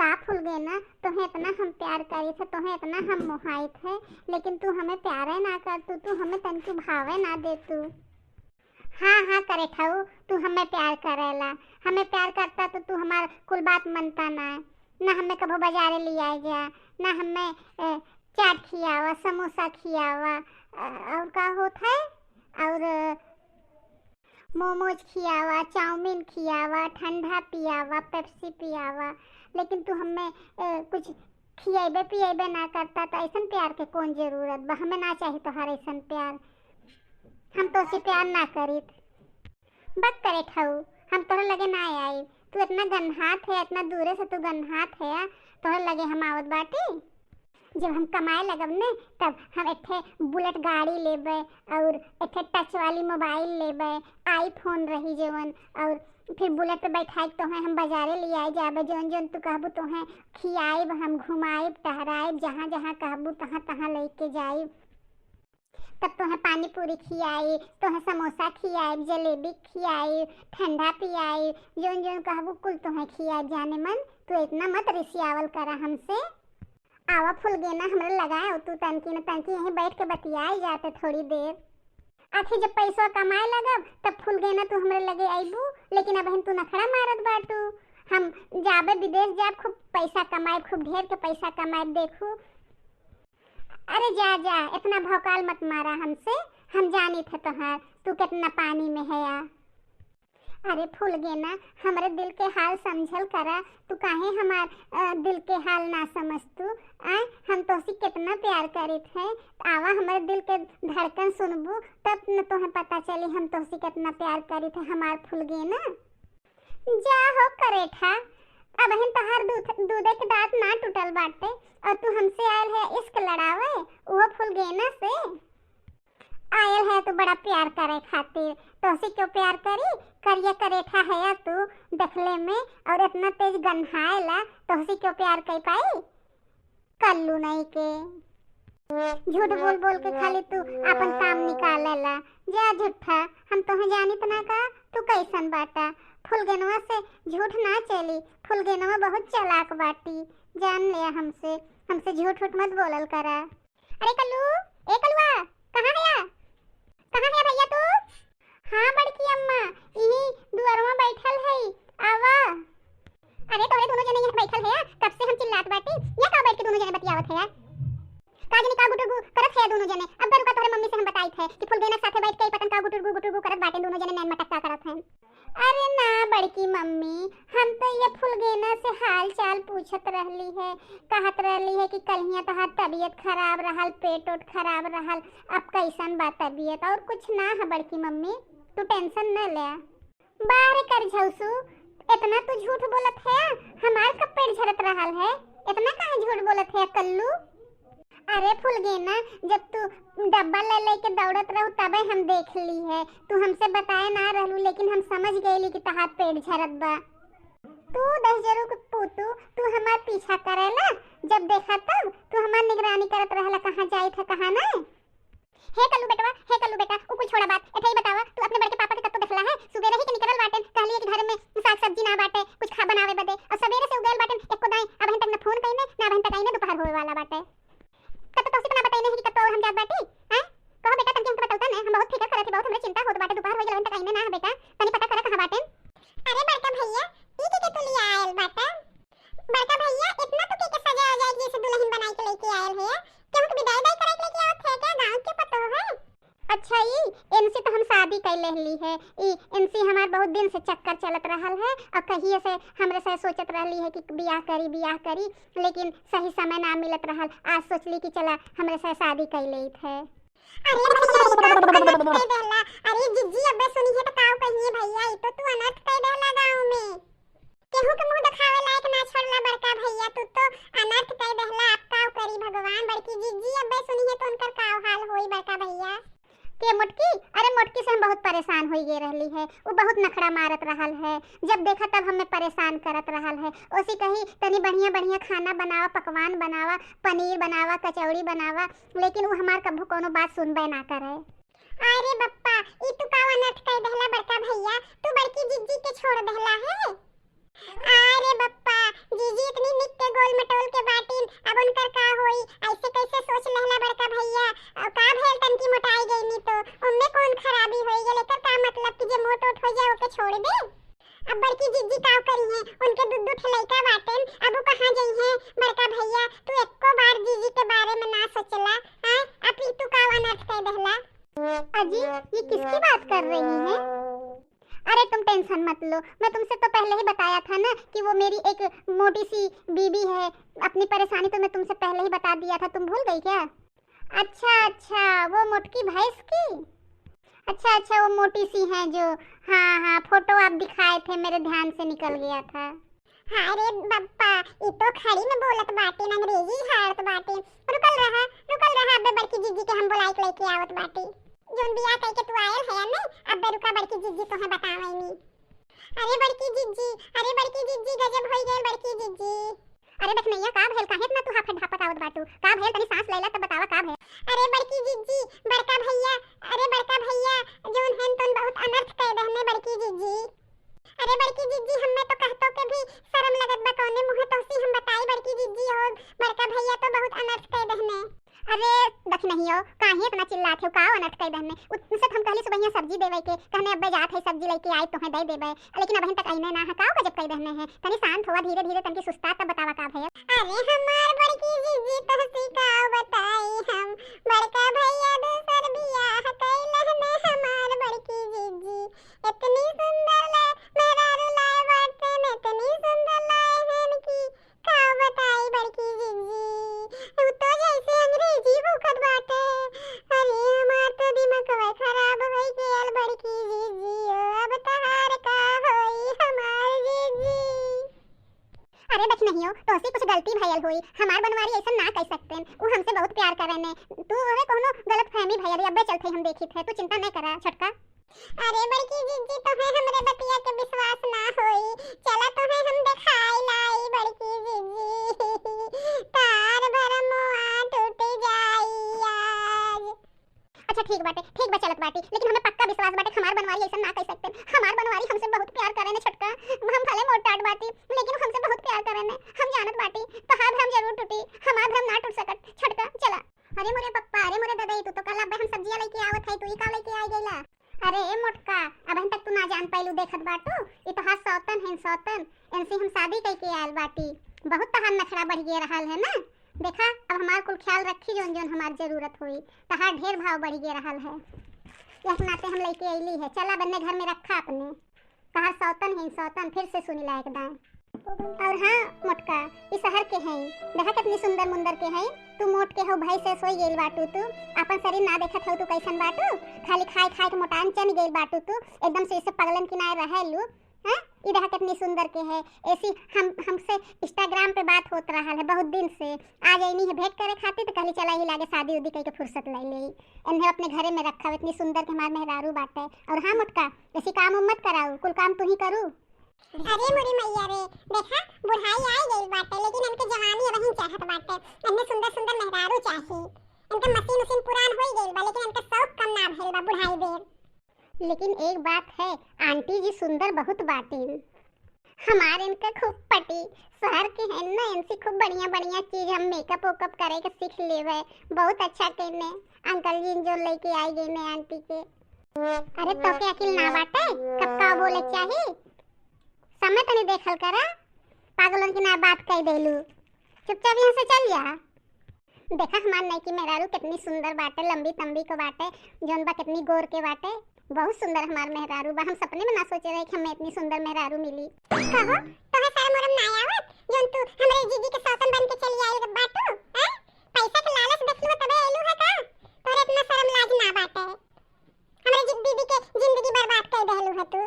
का फूल गए ना, तुम्हें इतना हम प्यार करी थे, तुम्हें इतना हम मोहाई थे, लेकिन तू हमें प्यारे ना कर, तू हमें तनकी भावे ना दे तू। हाँ करे ठाऊ, तू हमें प्यार करेला, हमें प्यार करता तो तू हमार कुल बात मनता ना हमें कभो बाजारे ले आए जा, ना हमें चाट खियावा, समोसा खियावा, और का होता है, और मोमोज खियावा, चाउमीन खियावा, ठंडा पियावा, पेप्सी पियावा, लेकिन तू हमें कुछ खियाबे पियाबे ना करता तो ऐसा प्यार के कौन जरूरत बा, हमें ना चाहिए तोहार ऐसा प्यार, हम तो से प्यार ना करी। बक करे ठाऊ, हम तोहर लगे ना आई, तू इतना गन्हात है, इतना दूरे से तू गन्हात है, तोहर लगे हम आवत बाटी। जब हम कमाए लगब ने तब हम एक बुलेट गाड़ी लेबे और एक टच वाली मोबाइल लेबे, आईफोन रही जवन, और फिर बुलेट पे बैठाई तो हम बाजारे ले आए जाबे, जौन जौन तू कहबू तो खियाइब, हम घुमाइब टहराइब, जहाँ जहाँ कहबू तहाँ तहाँ लेके जाइब, तब तो पानी पूरी खियाई, तो समोसा खियाई, जलेबी खियाई, ठंडा पियाई, जौन जौन कहबू कुल तो खियाई। जाने मन तू इतना मत रिसियावल करा हमसे। आवा फूल गए ना, हमरे लगाए तू तनकी न तनकी यहीं बैठ के बतियाई जाते थोड़ी देर। आखिर जब पैसा कमाए लगब तब फूल गए ना तू हमरे लगे आईबू, लेकिन अब तू नखड़ा मारत बाटू। हम जाबे विदेश जाब, खूब पैसा कमाए, खूब ढेर के पैसा कमाए देखू। अरे जा जा, इतना भौकाल मत मारा हमसे, हम जानी थे तोहार तू कितना पानी में है या। अरे फूल गए ना, हमारे दिल के हाल समझल करा, तू काहे हमार दिल के हाल ना समझ तू। हम तोसी कितना प्यार करी थे, आवा हमारे दिल के धड़कन सुनबू तब न तुम्हें पता चली हम तोसी कितना प्यार करी थे। हमार फूल गए ना, जा हो करे था, अब हम तहार दूधे के दांत ना टूटल बाटे और तू हमसे आयल है इश्क लड़ावे, वो फूल गए ना से आयल है तो बड़ा प्यार करे खातिर। तोसी क्यों प्यार करी, करिए करेठा है या तू देखले में, और इतना तेज गन्हाएला, तोसी क्यों प्यार कर पाई, कल्लू नहीं के। झूठ बोल बोल के खाली तू अपन काम निकालेला, जा झूठा, हम तोहे जानी तना का तू कैसन बाटा। फुलगेनवा से झूठ ना चली, फुलगेनवा बहुत चालाक बाटी, जान लिया हमसे झूठ मत बोलल करा। अरे कल्लू, ए कल्लुआ, कहाँ है भैया तू? हाँ बड़की अम्मा, यही दुआरवा बैठल है, आवा। अरे तोरे दोनों जने यहाँ बैठल है, कब से हम चिल्लात बाटी, या का बैठ के दोनों जने बतियावत है, का जने का गुटुरगु करत है दोनों जने। अब रुका, तोरे मम्मी से हम बताई थे कि फुलगेना साथे बैठ के पतन का गुटुरगु करत बाटे, दोनों जने नैन मटक्का करत हैं। अरे ना बड़की मम्मी, हम तो ये फुलगेना से हाल चाल पूछत रहली है, कहत रहली है कि कल तहार तबीयत खराब रहल, पेट ओट खराब रहल, अब कैसन बा तबीयत, और कुछ ना है बड़की मम्मी, तू टेंशन न ले। बाहर कर झौसू, इतना तू झूठ बोलत है, हमार कब पेट झरत रहल है, इतना कहाँ झूठ बोलत है कल्लू। अरे फुलगेना, जब तू डब्बा ले के दौड़त रहू तबे हम देख ली है, तू हमसे बताए ना रहलू, लेकिन हम समझ गईली कि तहार पेट झरत बा। तू दहजरू के पूतू, तू हमार पीछा करेला, जब देखा तब तू हमार निगरानी करत रहला, कहाँ जाई था कहाँ ना। हे कल्लू बेटा, ऊ कुछ छोड़ा बात, एथे ही बतावा, तू अपने बड़के पापा के कब तो देखला है, सुबह ही के निकलल बाटे, कहली कि घर में साग सब्जी ना बाटे, कुछ खा बनावे बदे, और सवेरे से उगल बाटे एको दाई, अब तक न फोन कइने ना अब तक आइने, दोपहर होवे वाला बाटे, कब तो ना बताइने है कि कब तो हम जात बाटी। हैं कहो बेटा, तनके हमके बताउता ना, हम बहुत फिकर करत, बहुत हमरे चिंता होत बाटे, दोपहर हो गेल तक आइने ना बेटा, तनी पता करा कहां बाटे। अरे बड़का भैया, ई के तू ले आयल बाटा, बड़का भैया इतना तो के सजा आ जाए जैसे दुल्हन बनाई के लेके आयल है, क्यों के विदाई करे के लेके आवत है क्या, गांव के पतो है। अच्छा इनसे तो हम शादी कर लेली है, इनसे हमार बहुत दिन से चक्कर चलत रहल है, और कहिए से हमरे से सोचत रहली है कि बियाह करी, लेकिन सही समय ना मिलत रहल, आज सोचली कि चला हमरे से शादी कर लेत है। अरे जिज्जी अब्बे सुनी है तो काऊ कहिए भैया, ई तो तू अनर्थ कर देला गांव में, केहू के मुंह दिखावे लायक ना छोड़ला बड़का भैया, तू तो अनर्थ कर देला, अब काऊ करी भगवान। बड़की जिज्जी अब्बे सुनी है तो उनकर काऊ हाल होई बड़का भैया के मोटकी। अरे मोटकी से हम बहुत परेशान हो गए रहली है, वो बहुत नखड़ा मारत रहल है, जब देखा तब हमें परेशान करत रहल है, ओसी कही तनी बढ़िया खाना बनावा, पकवान बनावा, पनीर बनावा, कचौड़ी बनावा, लेकिन वो हमार कभू कोनो बात सुनबे ना करे। अरे बप्पा, ई तू कावा नट कर देहला बड़का भैया, तू बड़की जिज्जी के छोड़ देहला है। अरे बप्पा, जीजी इतनी निक ठे लइका बाटेन, अब उ कहां जई है बड़का भैया? तू एको बार जीजी के बारे में ना सोचला। हां अब तू का अनर्थ कह देहला। अजी ये किसकी बात कर रही है? अरे तुम टेंशन मत लो, मैं तुमसे तो पहले ही बताया था ना कि वो मेरी एक मोटी सी बीबी है। अपनी परेशानी तो मैं तुमसे पहले ही बता दिया था, तुम भूल गई क्या? अच्छा वो मोटकी भैंस की। अच्छा वो मोटी सी है जो, हाँ फोटो आप दिखाए थे, मेरे ध्यान से निकल गया था। हाँ अरे बप्पा ये तो खड़ी में बोलत बाटे, अंग्रेजी झाड़त बाटे। रुकल रहा अबे बड़की जीजी के हम बुलाई के लेके आवत बाटे। जोन बियाह कह के तू आयल है नहीं, अबे रुका बड़की जीजी तोहे बतावेनी। अरे बड़की जीजी गजब होई गइल बड़की जीजी। अरे देख नैया का भेल, काहे इतना तू हाफत ढापत आवत बाटू? का भेल तनी सांस लैला तब बतावा का भेल। अरे बड़की जीजी बड़का भैया, अरे बड़का भैया जोन है तुम बहुत अनर्थ कह दहने बड़की जीजी। अरे बड़की जीजी हमें तो कहतो के भी शर्म लगत बा, कौने मुंह तोसी हम बताई बड़की जीजी और बड़का भैया तो बहुत अनर्थ कह दहने। अरे देख नहीं हो काहे इतना चिल्लात हो, का अनर्थ कह दहने? उनसे हम कहली सुबह सब्जी देवे के, कहने अब्बे जात है सब्जी लेके आई तोहे दे देबे, लेकिन अबहिन तक आइने ना है। का गजब कह दहने है? तनी शांत होवा, धीरे धीरे तनकी सुस्ता तब बतावा का भैया। अरे हमार बड़की जीजी तोहसी का बताई हम, बड़का भैया दूसर बियाह कइलहने हमार बड़की जीजी। इतनी सुंदर ले मेहरारू लाए बाटे, इतनी सुंदर लाए हैं कि का बताई बड़की जीजी। उ तो जैसे अंग्रेजी भूखत बाटे। अरे हमार तो दिमागवा खराब होई गेल बड़की जीजी, अब तहार का होई हमार जीजी। अरे देख नहीं हो तोसी कुछ गलती भइल होई, हमार बनवारी ऐसा ना कह सकतेन। उ हमसे बहुत प्यार करेने, तू ओहे कोनो गलतफहमी भइल रे। अब्बे चलते हम देखी थे, तू चिंता नहीं करा छोटका। अरे बड़की जीजी तो है हमरे बतिया के विश्वास ना होई, चला तो है हम दिखाई लाई बड़की जीजी। तार भरमोआ टूट जाई आज। अच्छा ठीक बा चलत बाटी, लेकिन हमें पक्का विश्वास बाटे हमार बनवारी ऐसा ना कह सकते। हमार बनवारी हमसे बहुत प्यार करेने छोटका, हम भले मोटाट बाटी लेकिन हमसे बहुत प्यार करेने, हम जानत बाटी। तहार भरम जरूर टूटी, हमार भरम ना टूट सकत छोटका चला। अरे मोरे पप्पा, अरे मोरे दादा, तू तो कल अब्बे हम सब्जियां लेके आवत है, तू ई का लेके आ गइला? अरे ए मोटका अबहिन तक तू ना जान पाइलू देखत बाटू, ई तो हाथ सौतन है सौतन, इनसे हम शादी करके आयल बाटी। बहुत तहार नखरा बढ़ गया रहल है ना, देखा अब हमार कुल ख्याल रखी जोन जोन हमार जरूरत हुई, तहार ढेर भाव बढ़ गया रहल है। यह नाते हम लेके अइली है, चला बन्ने घर में रखा अपने। तहार सौतन है सौतन, फिर से सुनी ला एकदम। और हाँ मोटका इस शहर के हैं, देखा कितनी सुंदर मुंदर के हैं। तू मोट के हो भाई से सोई गेल बाटू, तू अपन शरीर ना देखत हो, तू कैसन बाटू? खाली खाए के मोटान चन गेल बाटू, तू एकदम से इसे पगलन किनारे रहलू। हां ई देखा कितनी सुंदर के है। ऐसी हमसे इंस्टाग्राम पे बात होत रहा है बहुत दिन से, आ जाइनी है भेंट करे खातिर, तो कहली चला ही लागे शादी उदी करके फुर्सत ले ले। इन्हें अपने घरे में रखा, इतनी सुंदर के हमार मेहरारू बाटे। और हाँ मोटका ऐसी काम मत कराऊ, कुल काम तू ही करू। अरे मोरी मैया रे, देखा बुढ़ाई आई गई बाटे, लेकिन इनके जवानी वही चाहत बाटे। इन्हें सुंदर सुंदर मेहरारू चाहिए। इनका मशीन पुरान होई गइल बा, लेकिन इनका शौक कम ना भेल बा बुढ़ाई देर। लेकिन एक बात है, आंटी जी सुंदर बहुत बाटी, हमारे इनका खूब पटी। शहर के हैं ना, इनसे खूब बढ़िया चीज हम मेकअप वेकअप करे के सीख लेवे, बहुत अच्छा कहने। अंकल जी जो लेके आई गई ने आंटी के। अरे तो के अकिल ना बाटे, कब का बोले चाहिए, समय तो नहीं देखल करा, पागलों की ना बात कह देलू। चुपचाप यहाँ से चल जा। देखा हमार नई की मेहरारू कितनी सुंदर बाटे, लंबी तंबी को बाटे, जोन बा कितनी गोर के बाटे, बहुत सुंदर हमार मेहरारू बा। हम सपने में ना सोचे रहे कि हमें इतनी सुंदर मेहरारू मिली। कहो तो है सारा मोरम ना आवत, जोन तू हमरे जीजी के सौतन बन के चली आई बाटू। हैं पैसा के लालच देखलू तबे आइलू है का? तोरे इतना शर्म लाज ना बाटे, हमरे दीदी के जिंदगी बर्बाद कर देलू है तू।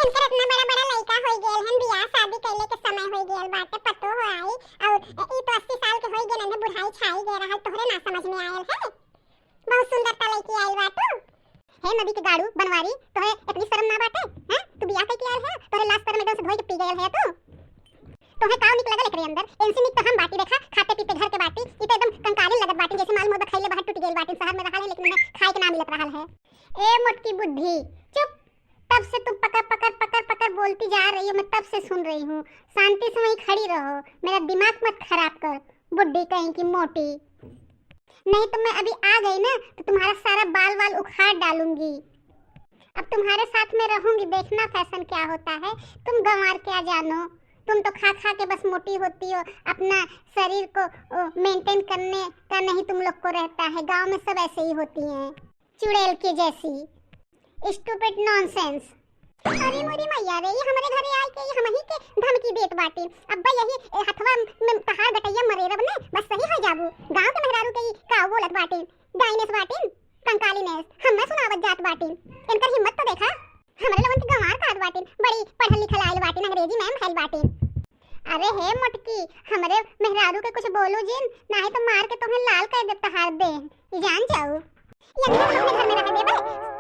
इनकर इतना बड़ा लड़का हो गेल हन, बियाह शादी कैले के समय हो गेल बाटे, पतो हो आई। और ई तो 80 साल के हो गेल ने, बुढ़ाई छाई गे रहल, तोहरे ना समझ में आयल है। बहुत सुंदर ता लड़की आइल बाटू। हे नदी के गाड़ू बनवारी, तोहे इतनी शर्म ना बाटे? हैं तू बियाह करके आयल है, तोरे लाश पर में से धोई के पी गयल है तू। तोहे काव निक लगल एकरे अंदर, एनसी निक तो हम बाटी देखा, खाते पीते घर के बाटी, ई तो एकदम कंकाली लगत बाटी, जैसे माल मोद खइले बाहर टूट गेल बाटी। शहर में रहल है लेकिन खाए के ना मिलत रहल है। ए मोटकी बुद्धि चुप, तब से तुम पकड़ बोलती जा रही हो, मैं तब से सुन रही हूँ। शांति से वहीं खड़ी रहो, मेरा दिमाग मत खराब कर, बुड्ढी कहीं की मोटी। नहीं तो मैं अभी आ गई ना तो तुम्हारा सारा बाल वाल उखाड़ डालूंगी। अब तुम्हारे साथ में रहूंगी, देखना फैशन क्या होता है, तुम गंवार क्या जानो। तुम तो खा खा के बस मोटी होती हो, अपना शरीर को मेंटेन करने का नहीं तुम लोग को रहता है। गांव में सब ऐसे ही होती हैं, चुड़ैल के जैसी। Stupid nonsense. अरे मोरी मैया रे, ये हमारे घरे आए के हम ही के धमकी देत बाटी। अब्बा यही हथवा में तहार गटैया मरे रब ने बस सही हो जाबू। गांव के मेहरारू के का बोलत बाटी, डाइनेस बाटी, कंकालीनेस हम सुनावत जात बाटी। इनकर हिम्मत तो देखा, हमरे लोगन के गंवार खात बाटी, बड़ी पढ़ल लिखल आइल बाटी, अंग्रेजी मैम फैल बाटी। अरे हे मोटकी, हमरे मेहरारू के कुछ बोलू जिन नहीं तो मार के तुम्हें लाल कर दे तहार दे, जान जाओ। ये अंदर हमने घर में रह देबे,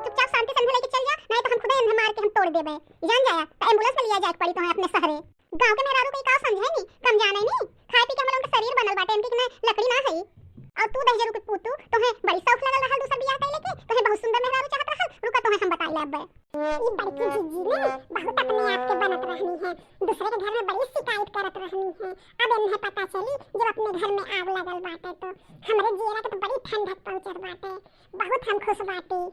चुपचाप शांति से लेके चल जा, नहीं तो हम खुद ही मार के हम तोड़ देबे, जान जाया। तो एम्बुलेंस में लिया जाए पड़ी तो अपने शहरे। गांव के मेहरारू के का समझे नी, कम जाने नी, खाए पी के हम लोग के शरीर बनल बाटे, इनकी ना लकड़ी ना है। और तू दहेजरू के पूतू तोहे बड़ी शौक लगल रहल दूसर बियाह कैले के, तोहे बहुत सुंदर मेहरारू चाहत रहल। रुका तोहे हम बताई लेबे। ई बड़की जीजी ने बहुत अपने आप के बनत रहनी है, दूसरे के घर में बड़ी शिकायत करत रहनी है। अब इन्हें पता चली जब अपने घर में आग लगल बाटे तो हमरे जियरा के तो बड़ी ठंडक पहुंचत बाटे, बहुत हम खुश बाटी।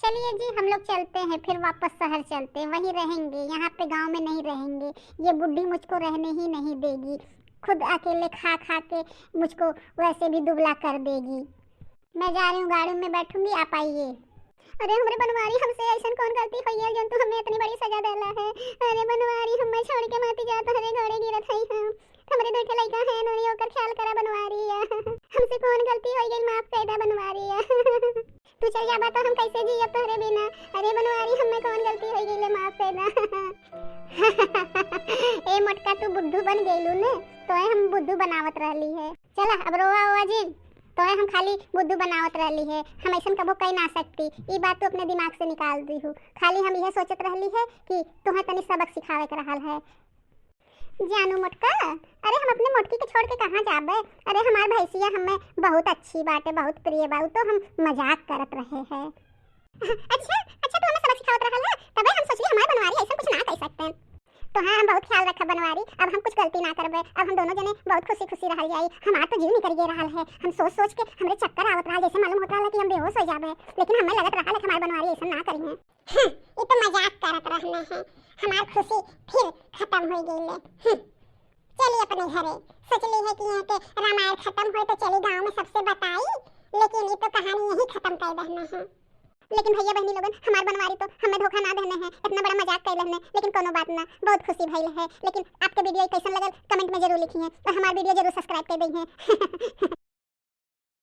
चलिए जी, हम लोग चलते हैं, फिर वापस शहर चलते हैं, वहीं रहेंगे, यहाँ पे गांव में नहीं रहेंगे। ये बुढ़ी मुझको रहने ही नहीं देगी, खुद अकेले खा खा के मुझको वैसे भी दुबला कर देगी। मैं जा रही हूँ, गाड़ी में बैठूंगी, आप आइए। अरे हमारे बनवारी, हमसे ऐसा कौन गलती हुई है जब तू हमें इतनी बड़ी सजा देला है। अरे बनवारी, हमें छोड़ के मत जा, तोहरे घोड़े गिरत हई हम। हमरे दो ठे लइका है, नोनी ओकर ख्याल करा बनवारी। हमसे कौन गलती हो गई, माफ कर दे बनवारी। तू चल जाबा तो हम कैसे जिए तोहरे बिना। अरे बनवारी, हमें कौन गलती हो गई, ले माफ कर दे। ए मोटका, तू बुद्धू बन गइलू ने, तोए हम बुद्धू बनावत रहली है। चला अब रोवा हुआ जी, तोए हम खाली बुद्धू बनावत रहली है, हम ऐसा कबो कह ना सकती। ये बात तो अपने दिमाग से निकाल दी हूँ। खाली हम यह सोचत रहली है कि तुम्हें तनी सबक सिखावे के रहल है। जानू मोटका, अरे हम अपने मोटकी के छोड़ के कहाँ जाबे। अरे हमार भैंसिया हमें बहुत अच्छी बाटे, बहुत प्रिय बा, तो हम मजाक करत रहे हैं। अच्छा अच्छा, तू हमें सबक सिखावत रहल है, तबे हम सोचली हमार बनवारी ऐसा कुछ ना कह सकते हैं। तो हाँ, हम बहुत ख्याल रखा बनवारी, अब हम कुछ गलती ना करबे, अब हम दोनों जने बहुत खुशी खुशी रहल जाई। हमार तो जीव निकल गए रहल है, हम सोच सोच के हमरे चक्कर आवत रहल, जैसे मालूम होत रहल कि हम बेहोश हो जाबे, लेकिन हमें लगत रहल कि हमार बनवारी ऐसा ना करी है। ये तो मजाक करत रहना है, हमार खुशी फिर खत्म हो गई। चलिए अपने घरे, सोचली है कि यहाँ के रामायण खत्म हो तो चली गांव में सबसे बताई, लेकिन ये तो कहानी यही खत्म कर देना है। लेकिन भैया बहनी लोगन, हमार बनवारी तो हमें धोखा ना देने हैं, इतना बड़ा मजाक कर लेने, लेकिन कोनो बात ना, बहुत खुशी भइल है। लेकिन आपके वीडियो कैसन लगल कमेंट में जरूर लिखिए, और हमार वीडियो जरूर सब्सक्राइब कर दीजिए।